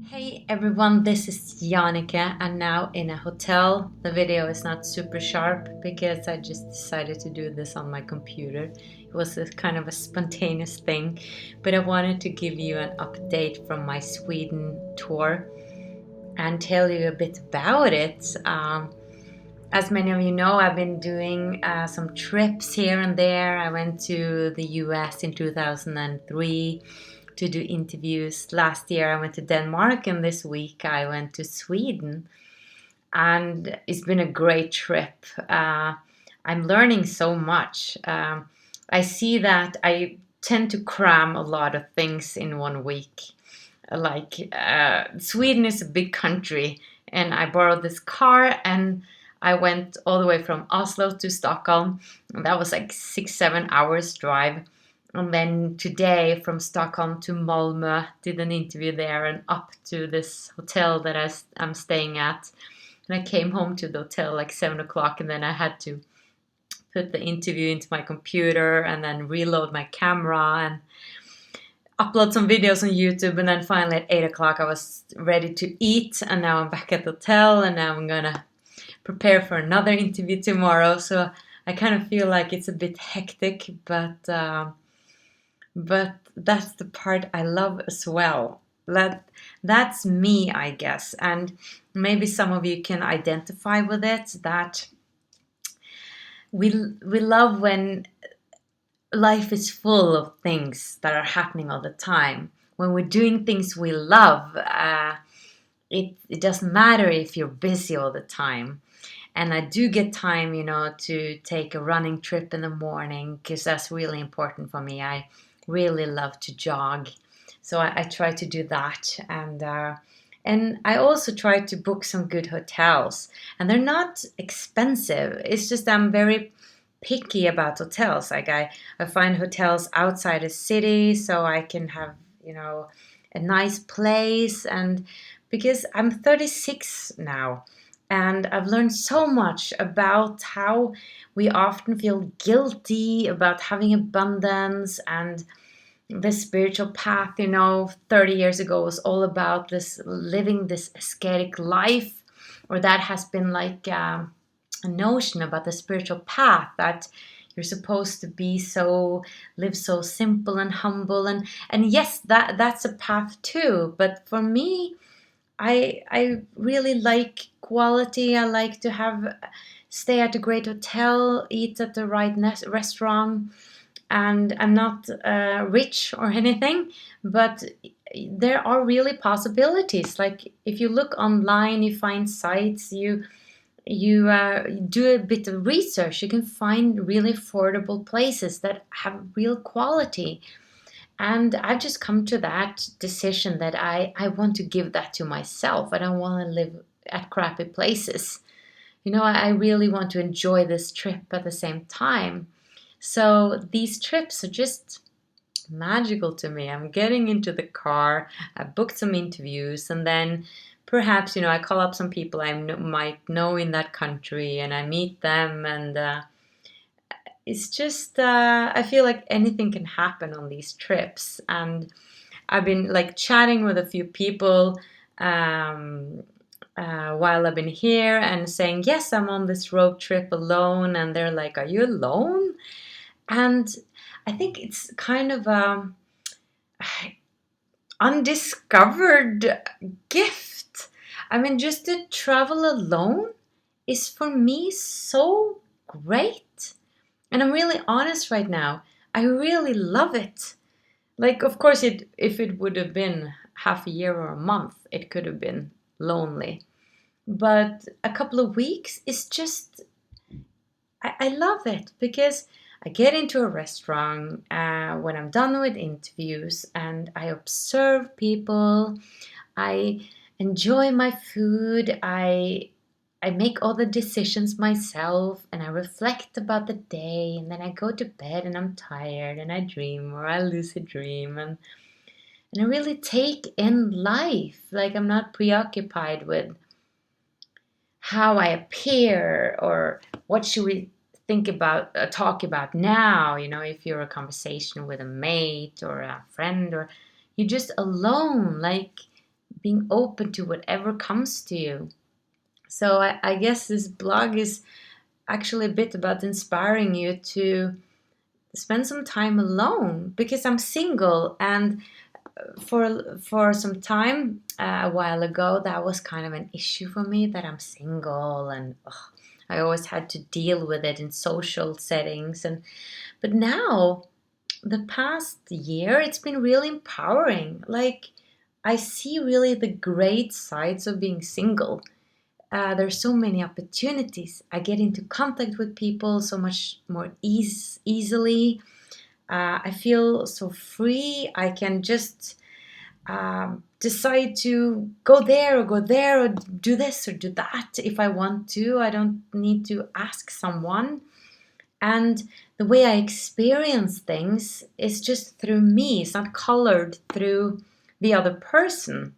Hey everyone, this is Jannecke and now in a hotel. The video is not super sharp because I just decided to do this on my computer. It was a kind of a spontaneous thing, but I wanted to give you an update from my Sweden tour and tell you a bit about it. As many of you know, I've been doing some trips here and there. I went to the US in 2003 to do interviews. Last year I went to Denmark, and this week I went to Sweden. And it's been a great trip. I'm learning so much. I see that I tend to cram a lot of things in one week. Sweden is a big country, and I borrowed this car and I went all the way from Oslo to Stockholm. And that was like 6-7 hours drive. And then today from Stockholm to Malmö, did an interview there and up to this hotel that I'm staying at. And I came home to the hotel like 7 o'clock, and then I had to put the interview into my computer and then reload my camera and upload some videos on YouTube. And then finally at 8 o'clock I was ready to eat, and now I'm back at the hotel, and now I'm gonna prepare for another interview tomorrow. So I kind of feel like it's a bit hectic, but that's the part I love as well. That's me, I guess, and maybe some of you can identify with it. That we love when life is full of things that are happening all the time. When we're doing things we love, it doesn't matter if you're busy all the time. And I do get time, to take a running trip in the morning because that's really important for me. I really love to jog, so I try to do that, and I also try to book some good hotels, and they're not expensive. It's just I'm very picky about hotels. Like I find hotels outside a city so I can have a nice place, and because I'm 36 now. And I've learned so much about how we often feel guilty about having abundance, and the spiritual path, 30 years ago was all about this living this ascetic life, or that has been like a notion about the spiritual path, that you're supposed to live so simple and humble, and yes, that's a path too. But for me, I really like quality. I like to stay at a great hotel, eat at the right restaurant, and I'm not rich or anything, but there are really possibilities. Like if you look online, you find sites, you do a bit of research, you can find really affordable places that have real quality. And I've just come to that decision that I want to give that to myself. I don't want to live at crappy places. I really want to enjoy this trip at the same time. So these trips are just magical to me. I'm getting into the car, I booked some interviews, and then perhaps, I call up some people I might know in that country, and I meet them, and it's just, I feel like anything can happen on these trips. And I've been like chatting with a few people while I've been here and saying, yes, I'm on this road trip alone. And they're like, are you alone? And I think it's kind of a undiscovered gift. I mean, just to travel alone is for me so great. And I'm really honest right now. I really love it. Like, of course, if it would have been half a year or a month, it could have been lonely. But a couple of weeks is just, I love it because I get into a restaurant when I'm done with interviews, and I observe people. I enjoy my food. I make all the decisions myself, and I reflect about the day, and then I go to bed and I'm tired and I dream, or I lucid dream, and I really take in life. Like I'm not preoccupied with how I appear or what should we talk about now. If you're a conversation with a mate or a friend, or you're just alone, like being open to whatever comes to you. So I guess this blog is actually a bit about inspiring you to spend some time alone, because I'm single, and for some time a while ago that was kind of an issue for me, that I'm single, and I always had to deal with it in social settings. But now, the past year, it's been really empowering. Like, I see really the great sides of being single. There's so many opportunities. I get into contact with people so much more easily. I feel so free. I can just decide to go there or do this or do that if I want to. I don't need to ask someone. And the way I experience things is just through me. It's not colored through the other person.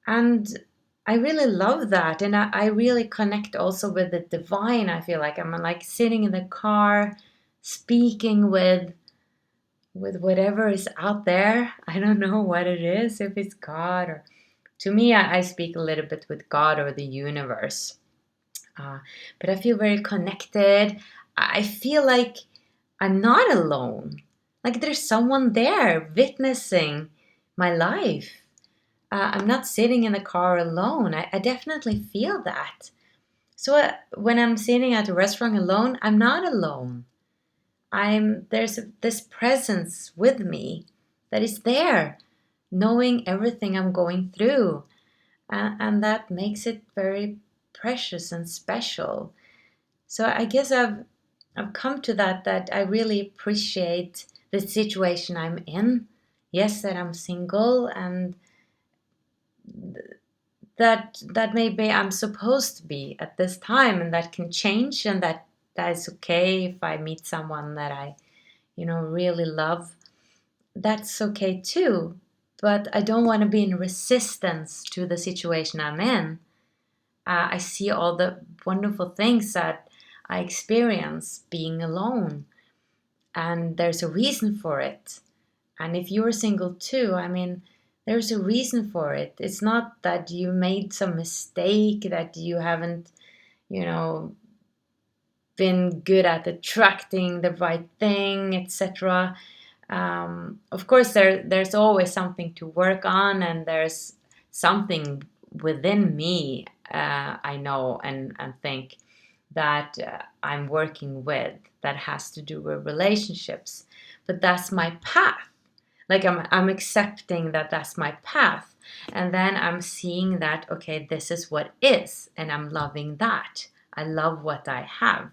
And I really love that. And I really connect also with the divine. I feel like I'm like sitting in the car, speaking with whatever is out there. I don't know what it is, if it's God, or to me, I speak a little bit with God or the universe. But I feel very connected. I feel like I'm not alone. Like there's someone there witnessing my life. I'm not sitting in the car alone. I definitely feel that. So when I'm sitting at a restaurant alone, I'm not alone. There's this presence with me that is there, knowing everything I'm going through, and that makes it very precious and special. So I guess I've come to that I really appreciate the situation I'm in. Yes, that I'm single, and that maybe I'm supposed to be at this time, and that can change, and that is okay if I meet someone that I really love. That's okay too. But I don't want to be in resistance to the situation I'm in. I see all the wonderful things that I experience being alone, and there's a reason for it. And if you're single too, I mean, there's a reason for it. It's not that you made some mistake, that you haven't, you know, been good at attracting the right thing, etc. Of course, there's always something to work on, and there's something within me, I know and think that I'm working with, that has to do with relationships. But that's my path. Like I'm accepting that that's my path, and then I'm seeing that, okay, this is what is, and I'm loving that. I love what I have.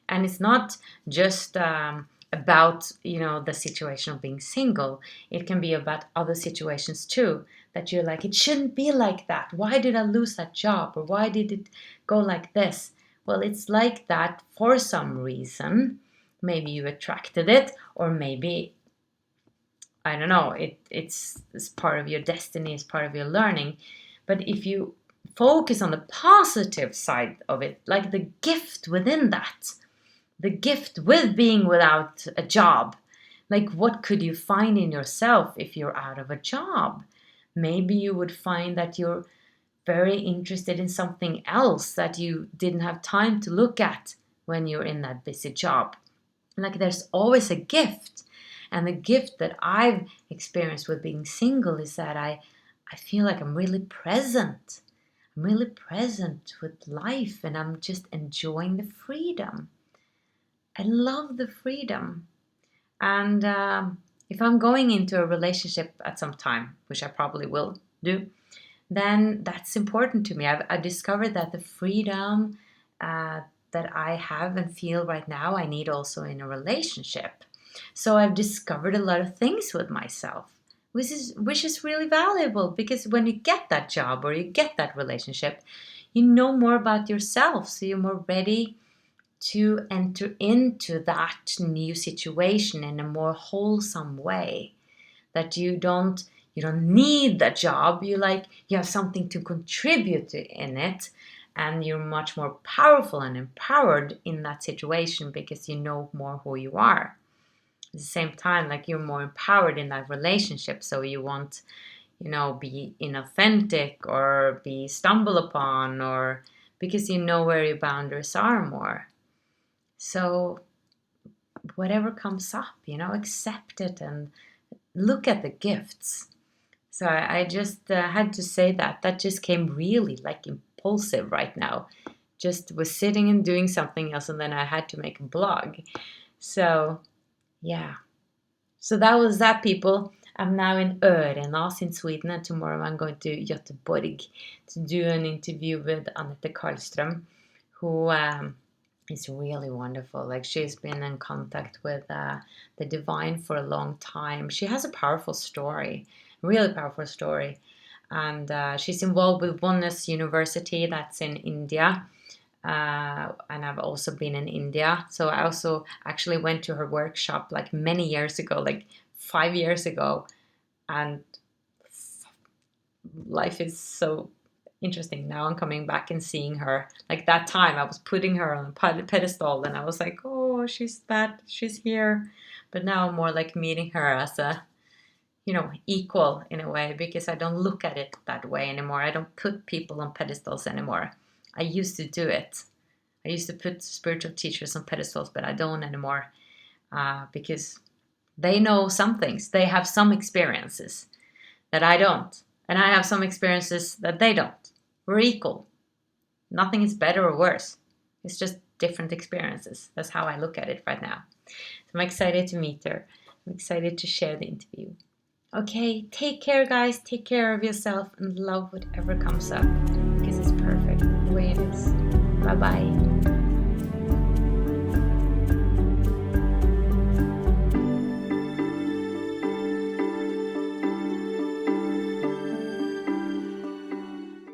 And it's not just about the situation of being single. It can be about other situations too, that you're like, it shouldn't be like that. Why did I lose that job? Or why did it go like this? Well, it's like that for some reason. Maybe you attracted it, or maybe, I don't know, it's part of your destiny, it's part of your learning. But if you focus on the positive side of it, like the gift within that, the gift with being without a job, like what could you find in yourself if you're out of a job? Maybe you would find that you're very interested in something else that you didn't have time to look at when you're in that busy job. Like there's always a gift. And the gift that I've experienced with being single is that I feel like I'm really present. I'm really present with life, and I'm just enjoying the freedom. I love the freedom. And if I'm going into a relationship at some time, which I probably will do, then that's important to me. I've discovered that the freedom that I have and feel right now, I need also in a relationship. So I've discovered a lot of things with myself, which is really valuable, because when you get that job or you get that relationship, you know more about yourself, so you're more ready to enter into that new situation in a more wholesome way. That you don't need that job. You have something to contribute in it, and you're much more powerful and empowered in that situation because you know more who you are. At the same time, like you're more empowered in that relationship, so you won't be inauthentic or be stumbled upon, or because you know where your boundaries are more. So whatever comes up, accept it and look at the gifts. So I just had to say that just came really like impulsive right now. Just was sitting and doing something else, and then I had to make a blog. So yeah, so that was that, people. I'm now in Øinæs in Sweden, and tomorrow I'm going to Göteborg to do an interview with Annette Karlström, who is really wonderful. Like, she's been in contact with the divine for a long time. She has a powerful story, really powerful story, and she's involved with Oneness University that's in India. And I've also been in India. So I also actually went to her workshop like many years ago, like 5 years ago. And life is so interesting. Now I'm coming back and seeing her. Like, that time I was putting her on a pedestal and I was like, oh, she's here. But now I'm more like meeting her as a, equal in a way, because I don't look at it that way anymore. I don't put people on pedestals anymore. I used to do it. I used to put spiritual teachers on pedestals, but I don't anymore, because they know some things. They have some experiences that I don't. And I have some experiences that they don't. We're equal. Nothing is better or worse. It's just different experiences. That's how I look at it right now. So I'm excited to meet her. I'm excited to share the interview. Okay, take care, guys. Take care of yourself and love whatever comes up, because it's perfect the way it is. Bye-bye.